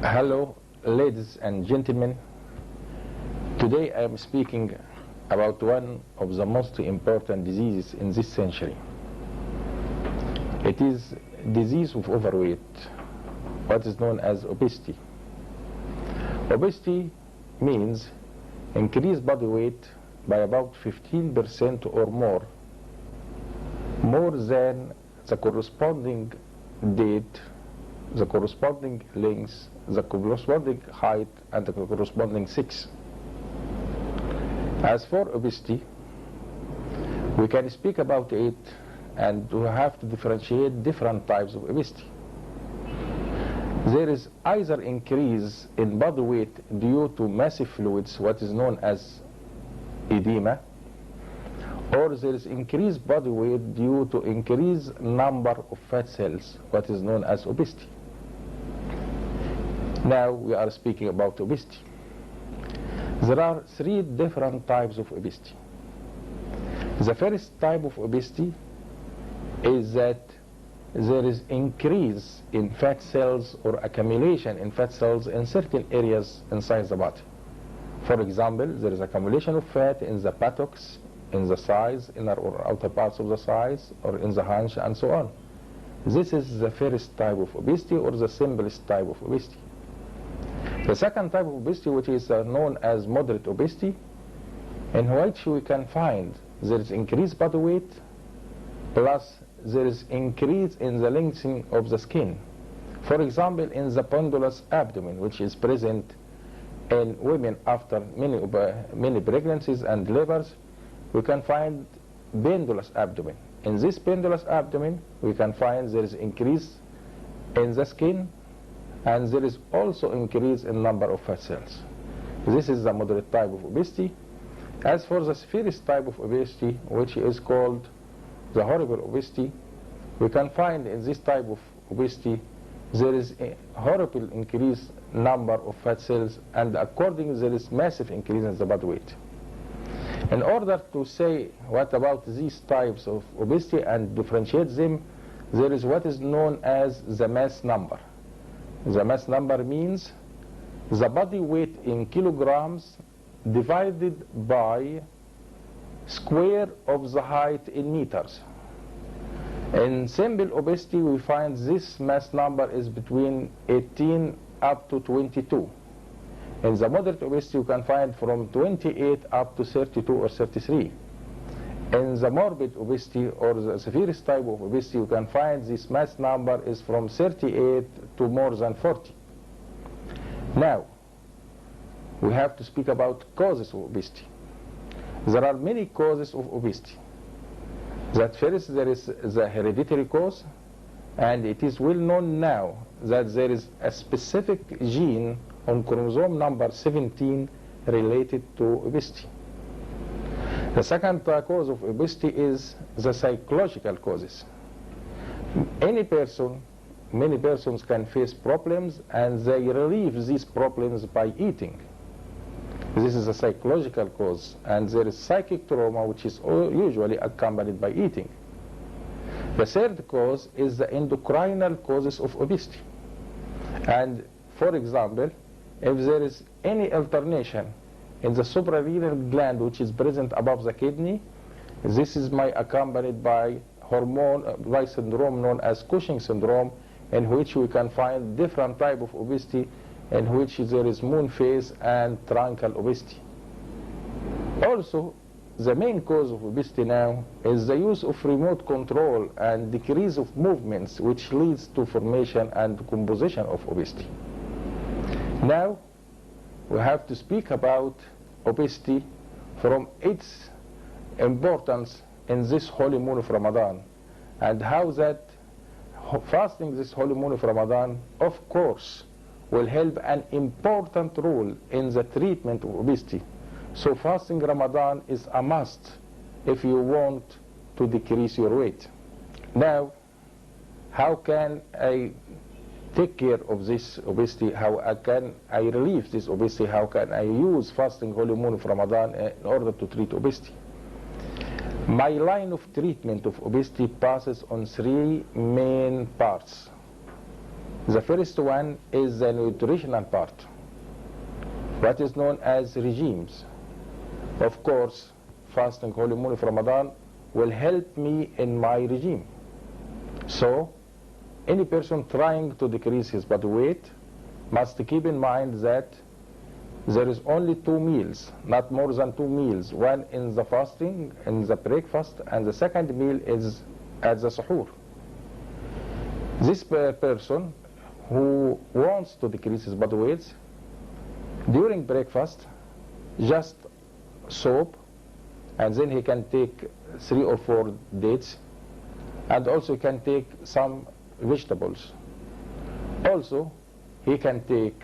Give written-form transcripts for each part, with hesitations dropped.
Hello, ladies and gentlemen. Today I am speaking about one of the most important diseases in this century. It is disease of overweight, what is known as obesity. Obesity means increased body weight by about 15% or more than the corresponding date, the corresponding length, the corresponding height, and the corresponding sex. As for obesity, we can speak about it, and we have to differentiate different types of obesity. There is either increase in body weight due to massive fluids, what is known as edema, or there is increased body weight due to increased number of fat cells, what is known as obesity. Now we are speaking about obesity. There are three different types of obesity. The first type of obesity is that there is increase in fat cells or accumulation in fat cells in certain areas inside the body. For example, there is accumulation of fat in the buttocks, in the thighs, inner or outer parts of the thighs, or in the haunch, and so on. This is the first type of obesity, or the simplest type of obesity. The second type of obesity, which is known as moderate obesity, in which we can find there is increased body weight, plus there is increase in the lengthening of the skin. For example, in the pendulous abdomen, which is present in women after many pregnancies and labors, we can find pendulous abdomen. In this pendulous abdomen, we can find there is increase in the skin, and there is also increase in number of fat cells. This is the moderate type of obesity. As for the first type of obesity, which is called the horrible obesity, we can find in this type of obesity there is a horrible increased number of fat cells, and accordingly there is massive increase in the body weight. In order to say what about these types of obesity and differentiate them, there is what is known as the mass number. The mass number means the body weight in kilograms divided by square of the height in meters. In simple obesity, we find this mass number is between 18 up to 22. In the moderate obesity, you can find from 28 up to 32 or 33. In the morbid obesity, or the severest type of obesity, you can find this mass number is from 38 to more than 40. Now, we have to speak about causes of obesity. There are many causes of obesity. That first, there is the hereditary cause, and it is well known now that there is a specific gene on chromosome number 17 related to obesity. The second cause of obesity is the psychological causes. Many persons can face problems, and they relieve these problems by eating. This is a psychological cause, and there is psychic trauma, which is usually accompanied by eating. The third cause is the endocrinal causes of obesity. And for example, if there is any alternation in the suprarenal gland which is present above the kidney, this is accompanied by by syndrome known as Cushing syndrome, in which we can find different type of obesity, in which there is moon phase and truncal obesity. Also, the main cause of obesity now is the use of remote control and decrease of movements, which leads to formation and composition of obesity. Now, we have to speak about obesity from its importance in this holy moon of Ramadan, and how that fasting this holy moon of Ramadan, of course, will help an important role in the treatment of obesity. So fasting Ramadan is a must if you want to decrease your weight. Now, how can I take care of this obesity? How can I relieve this obesity? How can I use fasting holy moon of Ramadan in order to treat obesity? My line of treatment of obesity passes on three main parts. The first one is the nutritional part, what is known as regimes. Of course, fasting holy moon of Ramadan will help me in my regime. So, any person trying to decrease his body weight must keep in mind that there is only 2 meals, not more than 2 meals. One in the fasting, in the breakfast, and the second meal is at the suhoor. This person who wants to decrease his body weight, during breakfast, just soap, and then he can take 3 or 4 dates, and also he can take some vegetables. Also, he can take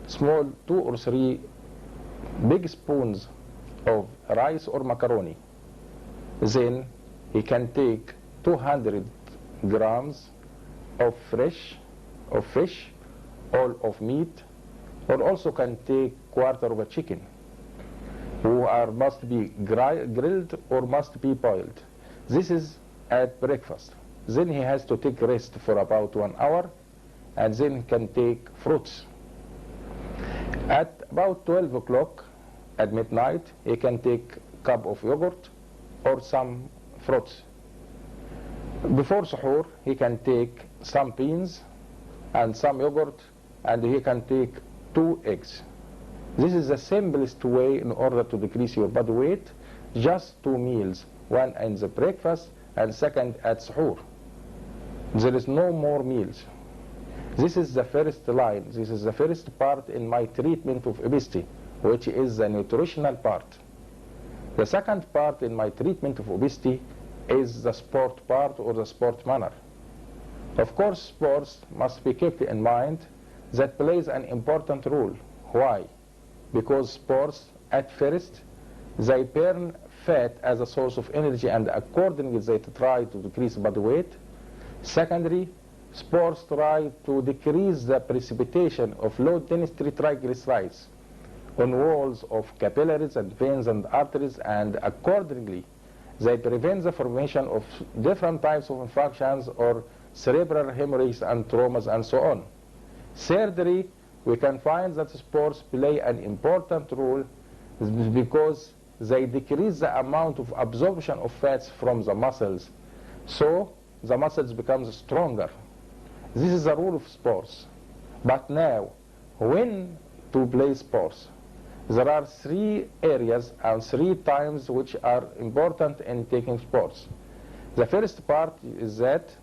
small 2 or 3 big spoons of rice or macaroni. Then he can take 200 grams of fish or of meat, or also can take quarter of a chicken, must be grilled or must be boiled. This is at breakfast. Then he has to take rest for about 1 hour, and then he can take fruits. At about 12 o'clock at midnight, he can take a cup of yogurt or some fruits. Before suhoor, he can take some beans and some yogurt, and he can take 2 eggs. This is the simplest way in order to decrease your body weight. Just 2 meals, one in the breakfast and second at suhoor. There is no more meals. This is the first line. This is the first part in my treatment of obesity, which is the nutritional part. The second part in my treatment of obesity is the sport part, or the sport manner. Of course, sports must be kept in mind. That plays an important role. Why? Because sports, at first, they burn fat as a source of energy, and accordingly they try to decrease body weight. Secondly, sports try to decrease the precipitation of low-density triglycerides on walls of capillaries and veins and arteries, and accordingly they prevent the formation of different types of infections or cerebral hemorrhages and traumas and so on. Thirdly, we can find that sports play an important role because they decrease the amount of absorption of fats from the muscles, so the muscles become stronger. This is the rule of sports. But now, when to play sports? There are 3 areas and 3 times which are important in taking sports. The first part is that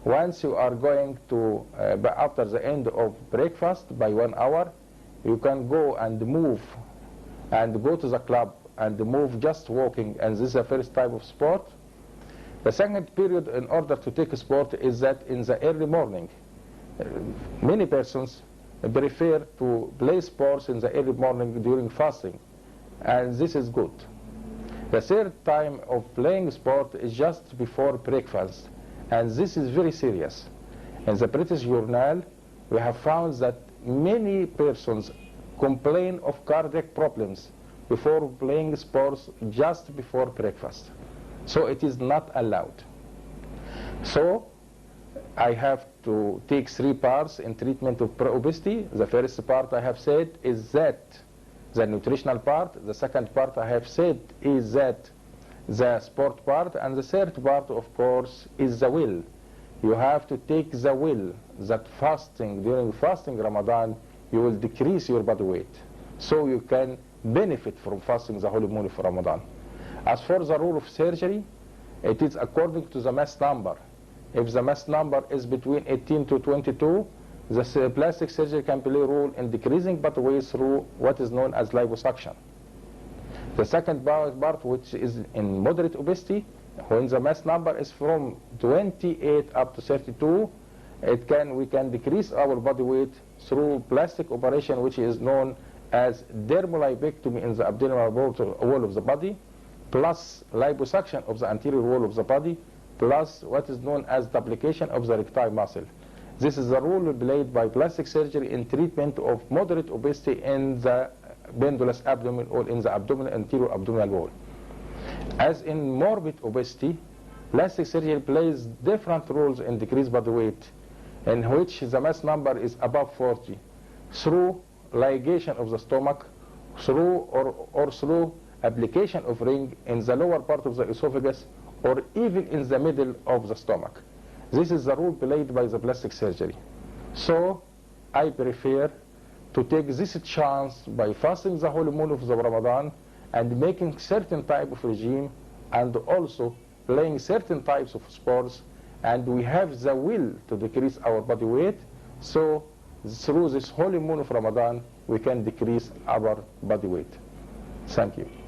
once you are going to, after the end of breakfast by 1 hour, you can go and move and go to the club and move just walking, and this is the first type of sport. The second period in order to take a sport is that in the early morning. Many persons prefer to play sports in the early morning during fasting, and this is good. The third time of playing sport is just before breakfast, and this is very serious. In the British Journal, we have found that many persons complain of cardiac problems before playing sports just before breakfast. So it is not allowed. So I have to take 3 parts in treatment of obesity. The first part I have said is that the nutritional part. The second part I have said is that the sport part. And the third part, of course, is the will. You have to take the will that fasting, during fasting Ramadan, you will decrease your body weight, so you can benefit from fasting the holy moon of Ramadan. As for the rule of surgery, it is according to the mass number. If the mass number is between 18 to 22, the plastic surgery can play a role in decreasing body weight through what is known as liposuction. The second part, which is in moderate obesity, when the mass number is from 28 up to 32, we can decrease our body weight through plastic operation, which is known as dermolipectomy in the abdominal wall of the body, plus liposuction of the anterior wall of the body, plus what is known as duplication of the recti muscle. This is the role played by plastic surgery in treatment of moderate obesity in the pendulous abdomen or in the anterior abdominal wall. As in morbid obesity, plastic surgery plays different roles in decreased body weight. in which the mass number is above 40, through ligation of the stomach, through application of ring in the lower part of the esophagus, or even in the middle of the stomach. This is the role played by the plastic surgery. So I prefer to take this chance by fasting the whole moon of the Ramadan and making certain type of regime and also playing certain types of sports, and we have the will to decrease our body weight. So through this holy moon of Ramadan, we can decrease our body weight. Thank you.